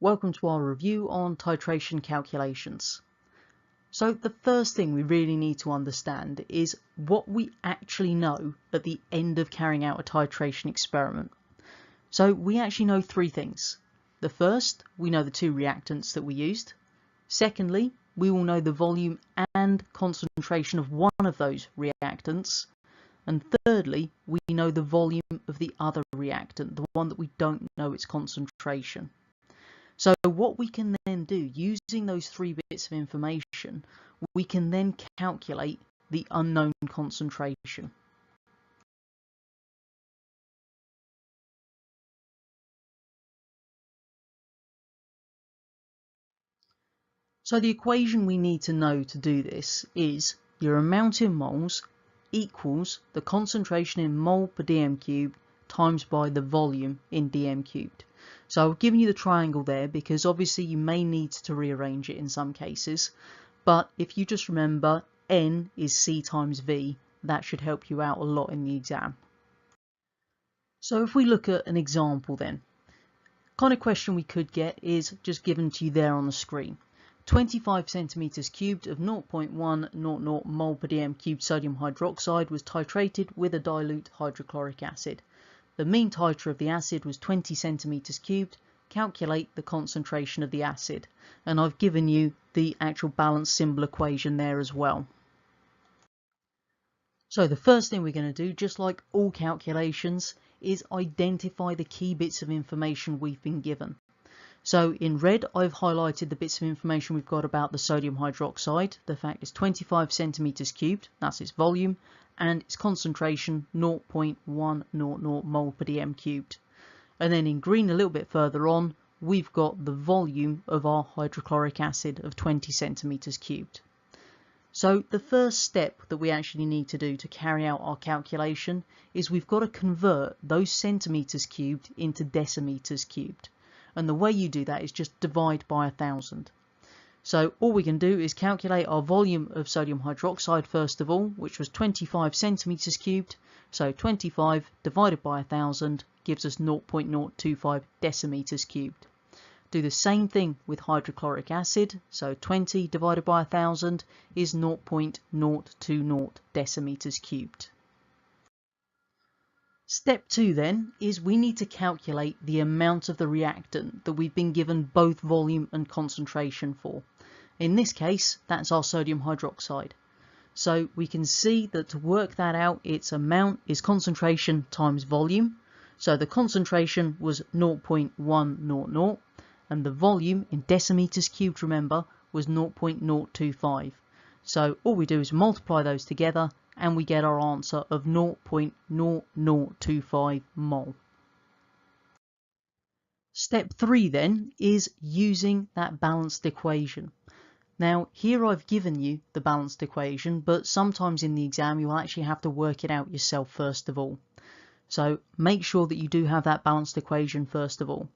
Welcome to our review on titration calculations. So the first thing we really need to understand is what we actually know at the end of carrying out a titration experiment. So we actually know three things. The first, we know the two reactants that we used. Secondly, we will know the volume and concentration of one of those reactants. And thirdly, we know the volume of the other reactant, the one that we don't know its concentration. So what we can then do, using those three bits of information, we can then calculate the unknown concentration. So the equation we need to know to do this is your amount in moles equals the concentration in mole per dm cubed times by the volume in dm cubed. So I've given you the triangle there because obviously you may need to rearrange it in some cases, but if you just remember N is C times V, that should help you out a lot in the exam. So if we look at an example then, kind of question we could get is just given to you there on the screen. 25 centimeters cubed of 0.100 mole per dm cubed sodium hydroxide was titrated with a dilute hydrochloric acid. The mean titer of the acid was 20 centimeters cubed. Calculate the concentration of the acid. And I've given you the actual balance symbol equation there as well. So the first thing we're going to do, just like all calculations, is identify the key bits of information we've been given. So in red, I've highlighted the bits of information we've got about the sodium hydroxide. The fact it's 25 centimeters cubed, that's its volume, and its concentration 0.100 mole per dm cubed. And then in green a little bit further on, we've got the volume of our hydrochloric acid of 20 centimeters cubed. So the first step that we actually need to do to carry out our calculation is we've got to convert those centimeters cubed into decimeters cubed. And the way you do that is just divide by 1,000. So all we can do is calculate our volume of sodium hydroxide first of all, which was 25 centimeters cubed. So 25 divided by 1,000 gives us 0.025 decimeters cubed. Do the same thing with hydrochloric acid. So 20 divided by 1,000 is 0.020 decimeters cubed. Step 2 then is we need to calculate the amount of the reactant that we've been given both volume and concentration for. In this case, that's our sodium hydroxide. So we can see that to work that out, its amount is concentration times volume. So the concentration was 0.100 and the volume in decimeters cubed, remember, was 0.025. So all we do is multiply those together and we get our answer of 0.0025 mole. Step 3 then is using that balanced equation. Now here I've given you the balanced equation, but sometimes in the exam you'll actually have to work it out yourself first of all. So make sure that you do have that balanced equation first of all.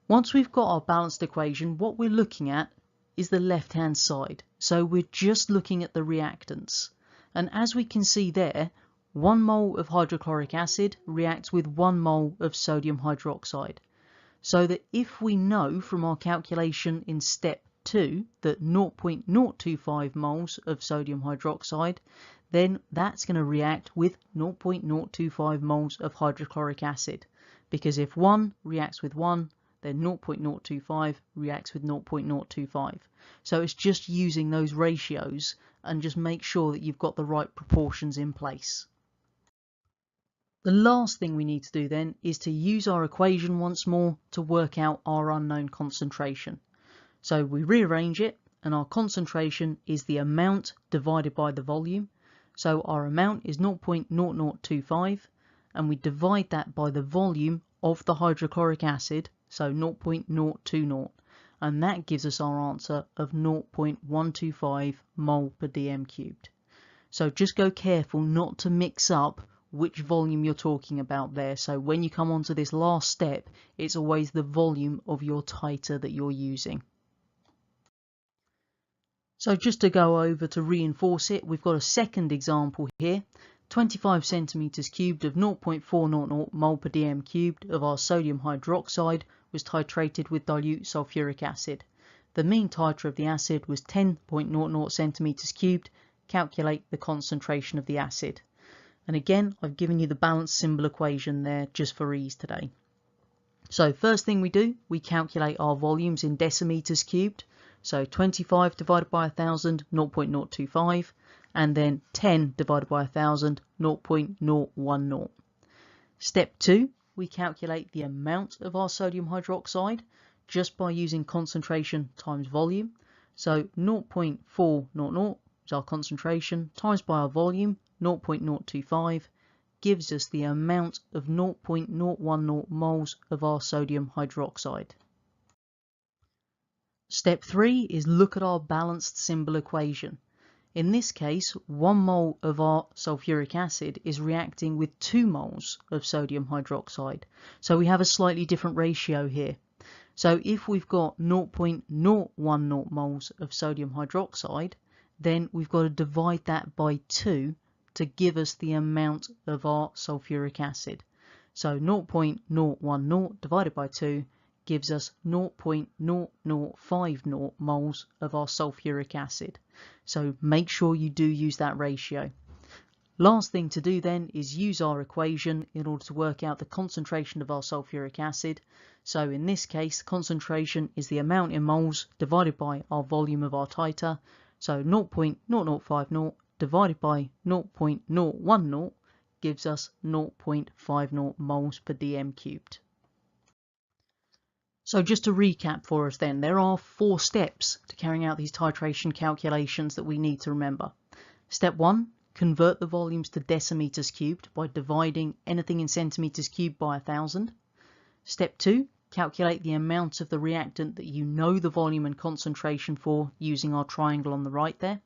Once we've got our balanced equation, what we're looking at is the left hand side. So we're just looking at the reactants. And as we can see there, 1 mole of hydrochloric acid reacts with 1 mole of sodium hydroxide. So that if we know from our calculation in step 2 that 0.025 moles of sodium hydroxide, then that's going to react with 0.025 moles of hydrochloric acid. Because if 1 reacts with 1, then 0.025 reacts with 0.025. So it's just using those ratios and just make sure that you've got the right proportions in place. The last thing we need to do then is to use our equation once more to work out our unknown concentration. So we rearrange it and our concentration is the amount divided by the volume. So our amount is 0.0025 and we divide that by the volume of the hydrochloric acid, so 0.020. And that gives us our answer of 0.125 mole per dm cubed. So just go careful not to mix up which volume you're talking about there. So when you come on to this last step, it's always the volume of your titer that you're using. So just to go over to reinforce it, we've got a second example here. 25 centimeters cubed of 0.400 mole per dm cubed of our sodium hydroxide was titrated with dilute sulfuric acid. The mean titer of the acid was 10.00 centimeters cubed. Calculate the concentration of the acid. And again, I've given you the balanced symbol equation there just for ease today. So first thing we do, we calculate our volumes in decimeters cubed. So 25 divided by 1000, 0.025, and then 10 divided by 1000, 0.010. Step 2, we calculate the amount of our sodium hydroxide just by using concentration times volume. So 0.400 is our concentration times by our volume, 0.025, gives us the amount of 0.010 moles of our sodium hydroxide. Step 3 is look at our balanced symbol equation. In this case, 1 mole of our sulfuric acid is reacting with 2 moles of sodium hydroxide. So we have a slightly different ratio here. So if we've got 0.010 moles of sodium hydroxide, then we've got to divide that by 2 to give us the amount of our sulfuric acid. So 0.010 divided by 2 gives us 0.0050 moles of our sulfuric acid. So make sure you do use that ratio. Last thing to do then is use our equation in order to work out the concentration of our sulfuric acid. So in this case, concentration is the amount in moles divided by our volume of our titer. So 0.0050 divided by 0.010 gives us 0.50 moles per dm cubed. So just to recap for us then, there are 4 steps to carrying out these titration calculations that we need to remember. Step 1, convert the volumes to decimeters cubed by dividing anything in centimeters cubed by 1000. Step 2, calculate the amount of the reactant that you know the volume and concentration for using our triangle on the right there.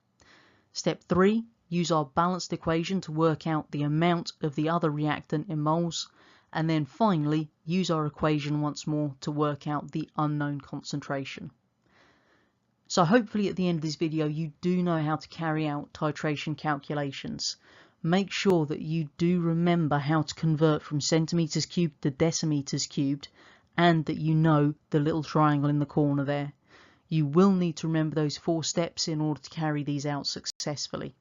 Step 3, use our balanced equation to work out the amount of the other reactant in moles. And then finally, use our equation once more to work out the unknown concentration. So hopefully at the end of this video you do know how to carry out titration calculations. Make sure that you do remember how to convert from centimeters cubed to decimeters cubed, and that you know the little triangle in the corner there. You will need to remember those 4 steps in order to carry these out successfully.